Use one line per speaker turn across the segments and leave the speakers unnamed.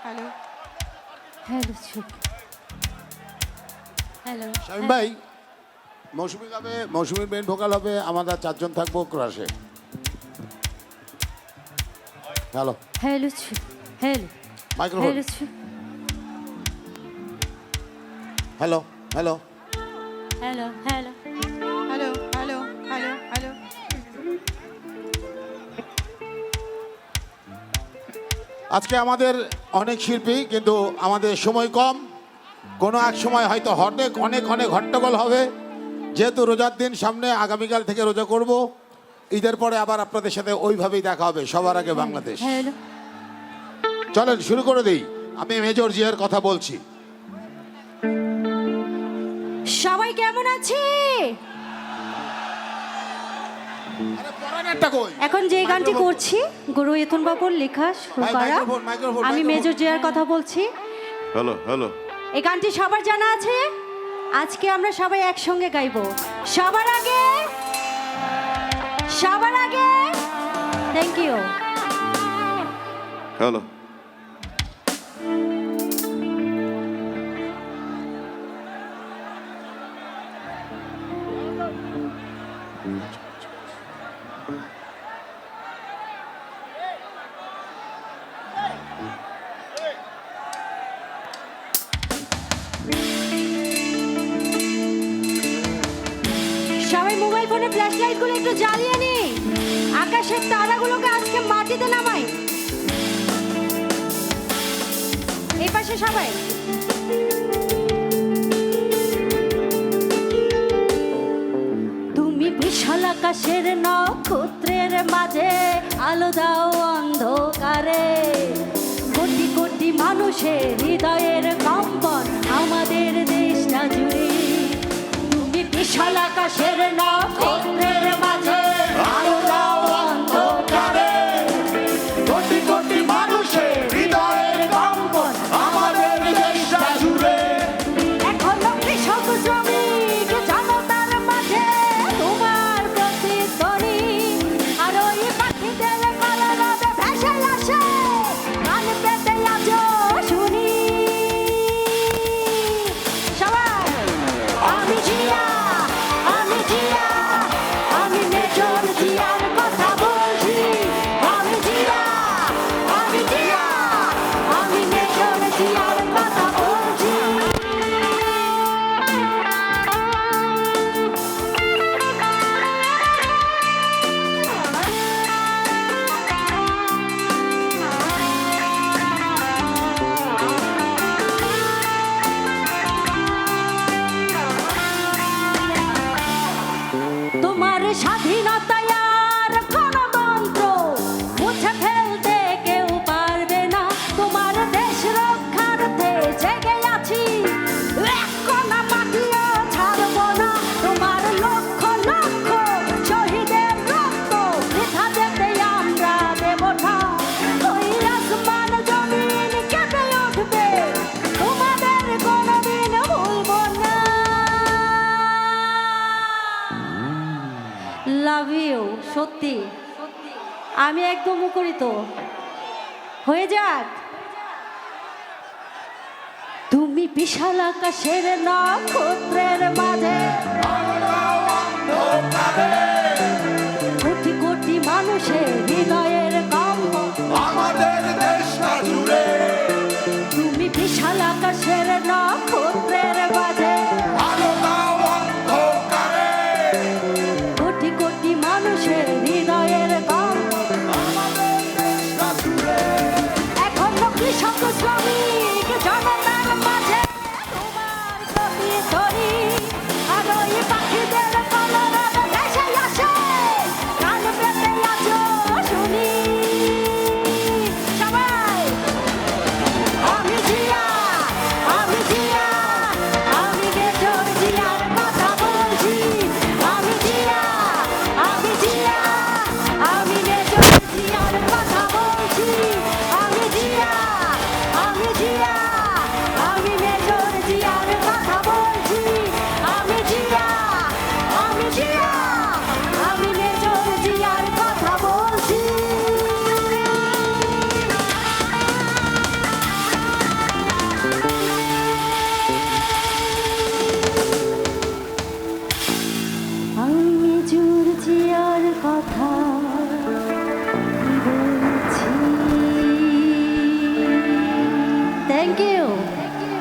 Hello
hello hello
Shamim ভাই, মৌসুমী গাবে, মৌসুমীর main vocal হবে, আমরা চারজন থাকবো ক্রাশে। Hello
hello hello
microphone. Hello hello
hello hello
hello hello hello hello
আজকে আমাদের অনেক শিল্পী, কিন্তু আমাদের সময় কম। কোনো এক সময় হয়তো অনেক অনেক অনেক হট্টগোল হবে, যেহেতু রোজার দিন সামনে, আগামীকাল থেকে রোজা করব। ঈদের পরে আবার আপনাদের সাথে ওইভাবেই দেখা হবে, সবার আগে বাংলাদেশ।
হ্যালো
চলেন শুরু করে দিই। আমি মেজর জিয়ার কথা বলছি।
সবাই কেমন আছে? এখন যে গানটি করছি গুরু এথন বাবুর লেখা সুর
ভাই,
করা,
মাইক্রোফোন, মাইক্রোফোন,
আমি
মাইক্রোফোন।
মেজর জিয়ার কথা বলছি।
হ্যালো হ্যালো
এই গানটি সবার জানা আছে। আজকে আমরা সবাই একসঙ্গে গাইবো। সবার আগে থ্যাংক ইউ।
হ্যালো
সবাই মোবাইল ফোনে ফ্ল্যাশ লাইট গুলো একটু জ্বালিয়ে নি, আকাশের তারাগুলোকে আজকে মাটিতে নামাই। এই পাশে সবাই। তুমি বিশাল আকাশের নক্ষত্রের মাঝে আলো দাও অন্ধকারে, কোটি কোটি মানুষের হৃদয়ের কম্পন আমাদের দেশটা জুড়ে। তুমি বিশাল আকাশের নক্ষত্রের মাঝে আলো দাও অন্ধকারে, কোটি কোটি মানুষের হৃদয়ের কম্পন আমাদের দেশটা জুড়ে। এখনো কৃষক শ্রমিক জনতার মাঝে তোমার প্রতিধ্বনি, আর ওই পাখিদের কলরবে ভেসে আসে গান পেতে আজও শুনি। সবাই আমি জিয়া, আমি মেজর জিয়ার কথা বলছি। আমি জিয়া, আমি মেজর জিয়ার কথা বলছি। তোমার স্বাধীনতায় আর গণতন্ত্র মুছে ফেলতে কেউ পারবে না। তোমার দেশ রক্ষার্থে জেগে আছি, এক কণা মাটিও ছাড়ব না। তোমার লক্ষ লক্ষ শহীদের রক্ত বৃথা যেতে আমরা দেব না। ওই আসমান জমিন কেঁপে উঠবে, তোমাদের কোনোদিন ভুলব না। Love you. সত্যি আমি একদম মুখরিত হয়ে যাক। তুমি বিশাল আকাশের নক্ষত্রের মাঝে কোটি কোটি মানুষের হৃদয়ের কম্পন
আমাদের দেশটা জুড়ে।
তুমি বিশাল আকাশের নক্ষত্রের মাঝে
আলো দাও অন্ধকারে,
কোটি কোটি মানুষের হৃদয়ের কম্পন
আমাদের দেশটা জুড়ে।
এখনো কৃষক শ্রমিক জনতার মাঝে তোমার প্রতিধ্বনি, আর ওই পাখিদের কলরবে ভেসে আসে গান পেতে আজও শুনি। সবাই আমি জিয়া,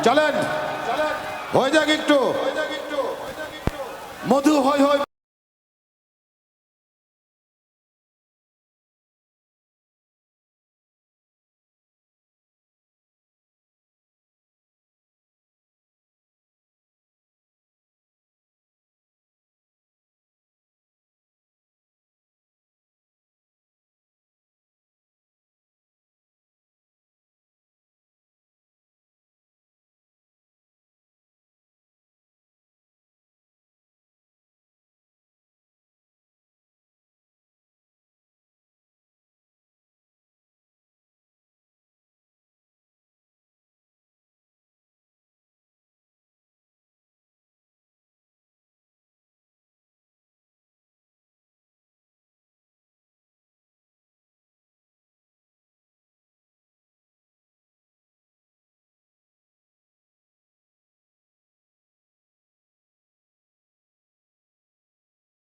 চলেন হয়ে যাক একটু মধু হই হই